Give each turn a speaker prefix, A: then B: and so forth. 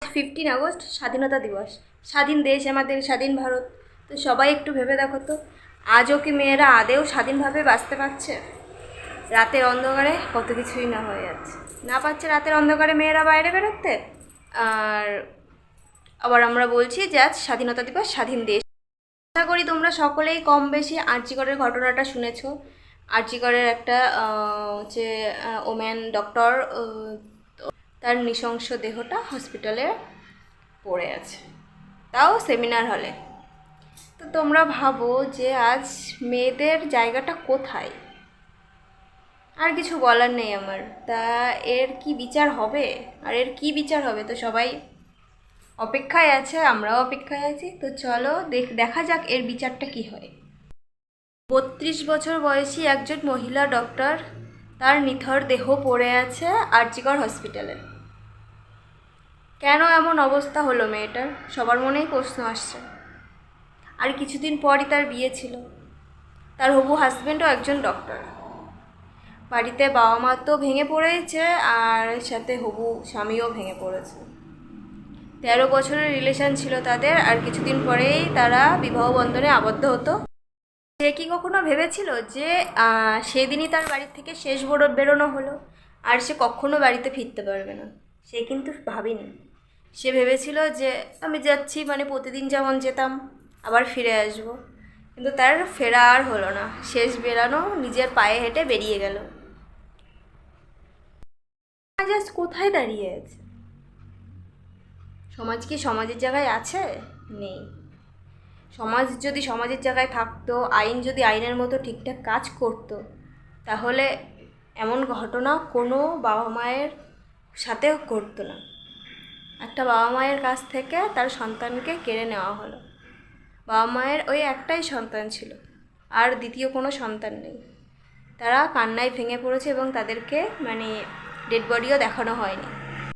A: 15 August স্বাধীনতা দিবস। স্বাধীন দেশ আমাদের, স্বাধীন ভারত। তো সবাই একটু ভেবে দেখো তো, আজও কি মেয়েরা আদেও স্বাধীনভাবে বাঁচতে পারছে? রাতের অন্ধকারে কত কিছুই না হয়ে যাচ্ছে, না পাচ্ছে রাতের অন্ধকারে মেয়েরা বাইরে বেরোতে। আর আবার আমরা বলছি যে আজ স্বাধীনতা দিবস, স্বাধীন দেশ। আশা করি তোমরা সকলেই কম বেশি আরজিকরের ঘটনাটা শুনেছ। আরজিকরের একটা হচ্ছে ওম্যান ডক্টর, তার নৃশংস দেহটা হসপিটালে পড়ে আছে, তাও সেমিনার হলে। তো তোমরা ভাবো যে আজ মেয়েদের জায়গাটা কোথায়। আর কিছু বলার নেই আমার। তা এর কি বিচার হবে, আর এর কি বিচার হবে, তো সবাই অপেক্ষায় আছে, আমরাও অপেক্ষায় আছি। তো চলো দেখা যাক এর বিচারটা কি হয়। 32 বছর বয়সী একজন মহিলা ডক্টর, তার নিথর দেহ পড়ে আছে আরজিকর হসপিটালে। কেন এমন অবস্থা হলো মেয়েটার, সবার মনেই প্রশ্ন আসছে। আর কিছুদিন পরই তার বিয়ে ছিল। তার হবু হাজব্যান্ডও একজন ডক্টর। বাড়িতে বাবা মা তো ভেঙে পড়েছে, আর সাথে হবু স্বামীও ভেঙে পড়েছে। 13 বছরের রিলেশন ছিল তাদের, আর কিছুদিন পরেই তারা বিবাহ বন্ধনে আবদ্ধ হতো। সে কি কখনো ভেবেছিল যে সেদিনই তার বাড়ির থেকে শেষ বেরোনো হলো, আর সে কখনো বাড়িতে ফিরতে পারবে না? সে কিন্তু ভাবেনি। সে ভেবেছিল যে আমি যাচ্ছি, মানে প্রতিদিন যেমন যেতাম আবার ফিরে আসব। কিন্তু তার ফেরা আর হলো না। শেষ বেরানো নিজের পায়ে হেঁটে বেরিয়ে গেল। আজ আজ কোথায় দাঁড়িয়ে আছে? সমাজ কি সমাজের জায়গায় আছে? নেই। সমাজ যদি সমাজের জায়গায় থাকতো, আইন যদি আইনের মতো ঠিকঠাক কাজ করতো, তাহলে এমন ঘটনা কোনো বাবা মায়ের সাথেও ঘটতো না। একটা বাবা মায়ের কাছ থেকে তার সন্তানকে কেড়ে নেওয়া হলো। বাবা মায়ের ওই একটাই সন্তান ছিল, আর দ্বিতীয় কোনো সন্তান নেই। তারা কান্নায় ভেঙে পড়েছে এবং তাদেরকে ডেড বডিও দেখানো হয়নি।